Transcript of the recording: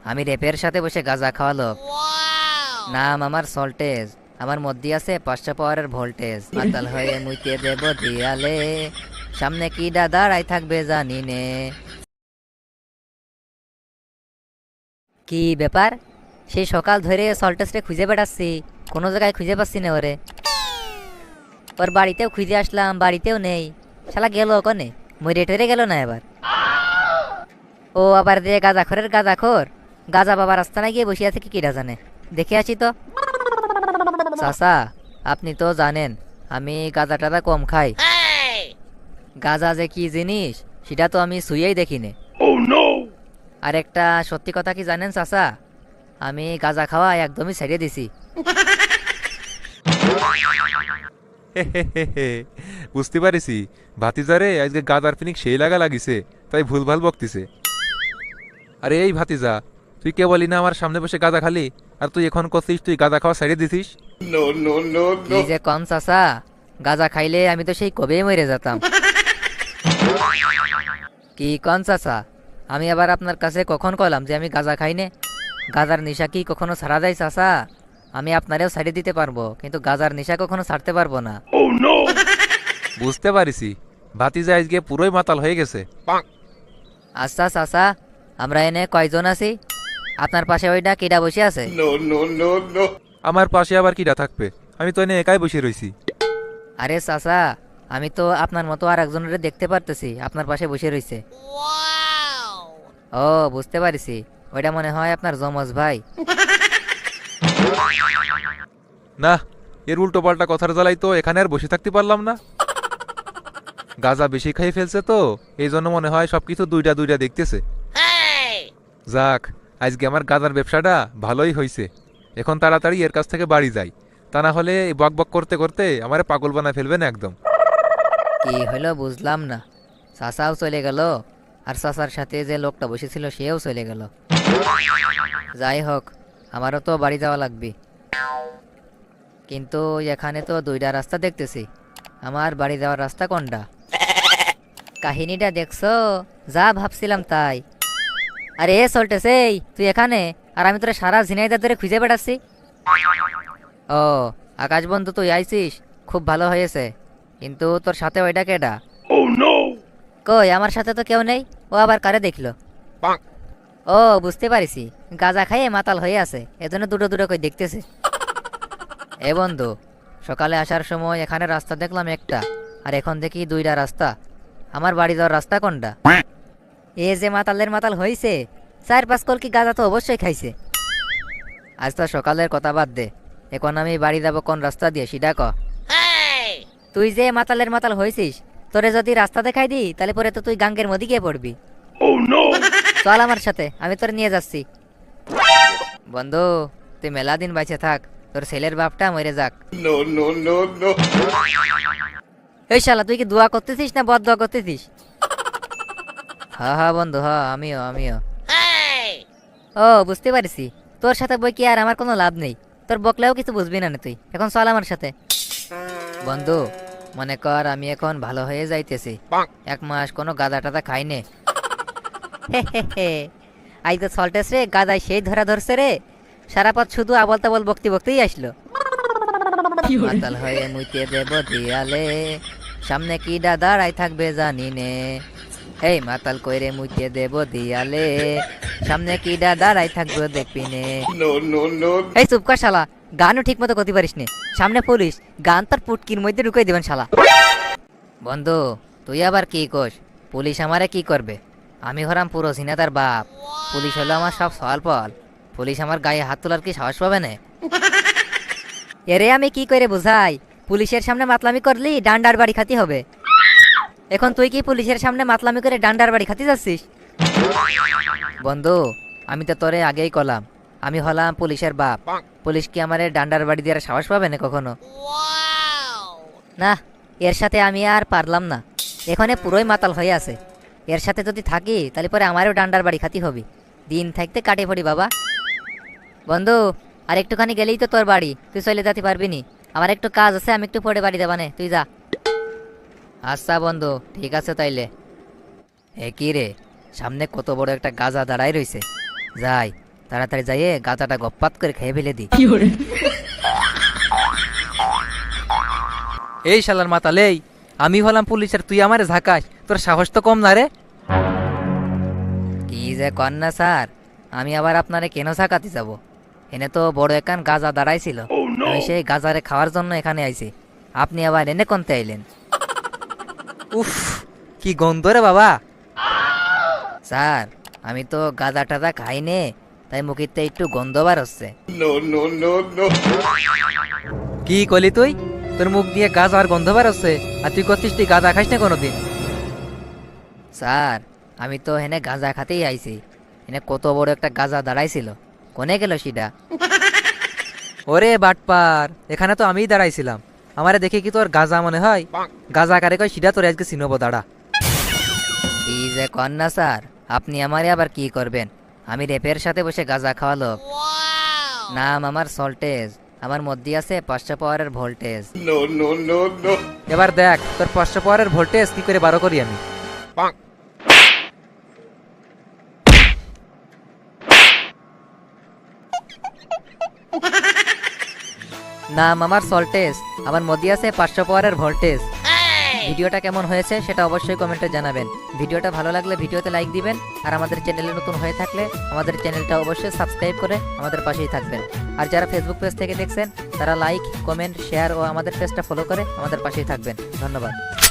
আমি রেপের সাথে বসে গাঁজা খাওয়ালো। নাম আমার সল্টেজ, আমার মধ্যে আছে 500 পাওয়ারের ভোল্টেজ। মাতাল হয়ে মুইতে দেব দিয়ালে, সামনে কি দাঁড়াই থাকবে জানি নে। কি ব্যাপার, সেই সকাল ধরে সল্টেজরে খুঁজে বেড়াচ্ছি, কোনো জায়গায় খুঁজে পাচ্ছি না ওরে। ওর বাড়িতেও খুঁজে আসলাম, বাড়িতেও নেই। শালা গেল ওখানে, মরে টরে গেল না এবার। ও আবার যে গাঁজাখোরের গাঁজাখোর, গাঁজা বাবার আস্তানায় গিয়ে বসে আছে, কি কিরা জানে। দেখে আসি তো। চাচা, আপনি তো জানেন আমি গাঁজা টাজা কম খাই। গাঁজা যে কি জিনিস সেটা তো আমি ছুঁয়েই দেখিনি। আর একটা সত্যি কথা কি জানেন চাচা, আমি গাঁজা খাওয়া একদমই ছেড়ে দিছি। বুঝতে পারিছি ভাতিজারে আজকে গাদার ফিনিক সেই লাগা লাগিছে, তাই ভুলভাল বকতিছে। আরে এই ভাতিজা, তুই কে বলি না আমার সামনে বসে গাঁজা খালি, আর তুই এখন করছিস তুই গাঁজা খাওয়া ছেড়ে দিছিস। কি যে কম চাচা, গাঁজা খাইলে আমি তো সেই কবেই মরে যেতাম। কি কন চাচা, আমি আবার আপনার কাছে কখন কলাম যে আমি গাঁজা খাই নে? গাঁজার নেশা কি কখনো ছাড়া যায় চাচা? আমি আপনারেও ছাড়ে দিতে পারবো, কিন্তু গাঁজার নেশা কখনো ছাড়তে পারবো না। বুঝতে পারিছি ভাতিজা আজকে পুরোই মাতাল হয়ে গেছে। আচ্ছা চাচা, আমরা এনে কয়জন আছি? আপনার পাশে ওইটা কিডা বসে আছে? আমার পাশে আবার কিরা থাকবে, আমি তো এনে একাই বসে রইছি। আরে চাচা, আমি তো আপনার মতো আর একজনের দেখতে পারতেছি আপনার পাশে বসে রইছে। ও বুঝতে পারিছি, ওইটা মনে হয় আপনার যমজ ভাই। না, এর উল্টো পাল্টা কথার জ্বালাই তো এখানে আর বসে থাকতে পারলাম না। গাঁজা বেশি খাই ফেলছে তো, এই জন্য মনে হয় সবকিছু দুইটা দুইটা দেখতেছে। যাক, আজকে আমার গাঁজার ব্যবসাটা ভালোই হয়েছে। এখন তাড়াতাড়ি এর কাছ থেকে বাড়ি যাই, তা না হলে এই বক বক করতে করতে আমারে পাগল বানায় ফেলবে না একদম। কি হলো বুঝলাম না, চাচাও চলে গেল, আর চাচার সাথে যে লোকটা বসেছিল সেও চলে গেল। যাই হোক, আমারও তো বাড়ি যাওয়া লাগবে। কিন্তু এখানে তো দুইটা রাস্তা দেখতেছি, আমার বাড়ি যাওয়ার রাস্তা কোনটা? কাহিনীটা দেখছো? যা ভাবছিলাম তাই। আরে এ চলতেছে, তুই এখানে, আর আমি তোরা সারা ঝিনাইদা ধরে খুঁজে বেড়াচ্ছি। ও আকাশ বন্ধু, তুই আইছিস, খুব ভালো হয়েছে। কিন্তু তোর সাথে ওইটা কেডা? কই, আমার সাথে তো কেউ নেই। ও আবার কারে দেখলো? ও বুঝতে পারিছি, গাঁজা খাইয়ে মাতাল হয়ে আছে, এজন্য দুটো দুটো কই দেখতেছে। এ বন্ধু, সকালে আসার সময় এখানে রাস্তা দেখলাম একটা, আর এখন দেখি দুইটা রাস্তা। আমার বাড়ি যাওয়ার রাস্তা কোনটা? এ যে মাতালের মাতাল হইছে, 4-5 কল কি গাঁজা তো অবশ্যই খাইছে। আজ তো সকালের কথা বাদ দে, এখন আমি বাড়ি যাব কোন রাস্তা দিয়ে সেটা ক। তুই যে মাতালের মাতাল হয়েছিস, তোরে যদি রাস্তা দেখাই দিই তাহলে পরে তো তুই গাঙ্গের মধ্যে গিয়ে পড়বি। চল আমার সাথে, আমি তোর নিয়ে যাচ্ছি। বন্ধু, তুই মেলা দিন বাইচে থাক, তোর ছেলের বাপটা মরে যাক। এই শালা, তুই কি দোয়া করতেছিস না বদ দোয়া করতেছিস? হ্যাঁ হ্যাঁ বন্ধু, হ্যাঁ আমিও আমিও। ও বুঝতে পারছি, তোর সাথে বই কি আর আমার কোনো লাভ নেই, তোর বকলেও কিছু বুঝবি না তুই। এখন চল আমার সাথে। বন্ধু, মনে কর আমি এখন ভালো হয়ে যাইতেছি, 1 মাস কোনো গাদা টাদা খাইনে। আই তো সল্টেস রে, গাদায় সেই ধরা ধরছে রে, সারা পথ শুধু আবল তাবল বকতে বকতেই আসলো। মাতাল হয়ে মুইতে দেব দিয়ালে, সামনে কি দাঁড়াই থাকবে জানি নে। এই মাতাল কইরে মুইতে দেব দিয়ালে, সামনে কি দাঁড়াই থাকবে দেখবি নে। এই চুপ কর শালা, গানও ঠিক মতো করতে পারিস নে। সামনে পুলিশ, গান তার পুটকির মধ্যে ঢুকাই দিবেন শালা। বন্ধু, তুই আবার কি কোস? পুলিশ আমারে কি করবে? আমি হরাম পুরো সিনাতার বাপ, পুলিশ হলো আমার সব সওয়াল পল। পুলিশ আমার গায়ে হাত তোলার কি সাহস পাবে না? এরে আমি কি করে বুঝাই, পুলিশের সামনে মাতলামি করলি ডান্ডার বাড়ি খাতি হবে। এখন তুই কি পুলিশের সামনে মাতলামি করে ডান্ডার বাড়ি খাতি যাচ্ছিস? বন্ধু, আমি তো তোরে আগেই কলাম, আমি হলাম পুলিশের বাপ। পুলিশ কি আমারে ডান্ডার বাড়ি দিয়ে সাহস পাবে না কখনো? না, এর সাথে আমি আর পারলাম না, এখানে পুরোই মাতাল হয়ে আছে। এর সাথে যদি থাকি তাহলে পরে আমারও ডান্ডার বাড়ি খাতি হবে। দিন থাকতে কাটে পড়ি বাবা। বন্ধু, আর একটুখানি গেলেই তো তোর বাড়ি, তুই চলে যেতে পারবি নি? আমার একটু কাজ আছে, আমি একটু পরে বাড়ি যাবানে, তুই যা। আচ্ছা বন্ধু, ঠিক আছে তাইলে। এ কি রে, সামনে কত বড় একটা গাজা দাঁড়াই রইছে, যাই তাড়াতাড়ি যাইয়ে গাঁজাটা গপ্পাত করে খেয়ে ফেলে দি। এই শালার মাতালেই, আমি হলাম পুলিশের, তুই আমারে ঝাঁকাস, তোর সাহস তো কম না রে। কি যে কন্যা স্যার, আমি আবার আপনারে কেন ঝাঁকাতে যাব? এনে তো বড় একান গাঁজা দাঁড়াইছিল, আমি সেই গাঁজারে খাওয়ার জন্য এখানে আইছি, আপনি আবার এনে কোনতে আইলেন? উফ, কি গন্ধ রে বাবা। স্যার, আমি তো গাঁজা টাজা খাই নে, তাই মুখিতে একটু গন্ধ বার হচ্ছে। কি কলি তুই? তোর মুখ দিয়ে গাঁজা আর গন্ধ বার হচ্ছে, আর তুই করছিস তুই গাঁজা খাইস না কোনোদিন? স্যার, আমি তো হেনে গাঁজা খাতেই আইছি, এনে কত বড় একটা গাঁজা দাঁড়াইছিল, কোনে গেল সেটা? ওরে বাটপার, এখানে তো আমিই দাঁড়াইছিলাম, আমারে দেখে কি তোর গাঁজা মনে হয়? গাঁজা কারে কয় সেটা তোর আজকে চিনবো, দাঁড়া। কি যে কন্যা স্যার, আপনি আমারে আবার কি করবেন? আমি রেপের সাথে বসে গাঁজা খাওয়ালো। নাম আমার সল্টেজ, আমার মধ্যে আছে 500 পাওয়ারের ভোল্টেজ। এবার দেখ তোর 500 পাওয়ারের ভোল্টেজ কি করে বারো করি আমি। নাম আমার সল্টেজ, আমার মধ্যে আছে 500 পাওয়ারের ভোল্টেজ। ভিডিওটা কেমন হয়েছে সেটা অবশ্যই কমেন্টে জানাবেন। ভিডিওটা ভালো লাগলে ভিডিওতে লাইক দিবেন, আর আমাদের চ্যানেলে নতুন হয়ে থাকলে আমাদের চ্যানেলটা অবশ্যই সাবস্ক্রাইব করে আমাদের পাশেই থাকবেন। আর যারা ফেসবুক পেজ থেকে দেখছেন তারা লাইক, কমেন্ট, শেয়ার ও আমাদের পেজটা ফলো করে আমাদের পাশেই থাকবেন। ধন্যবাদ।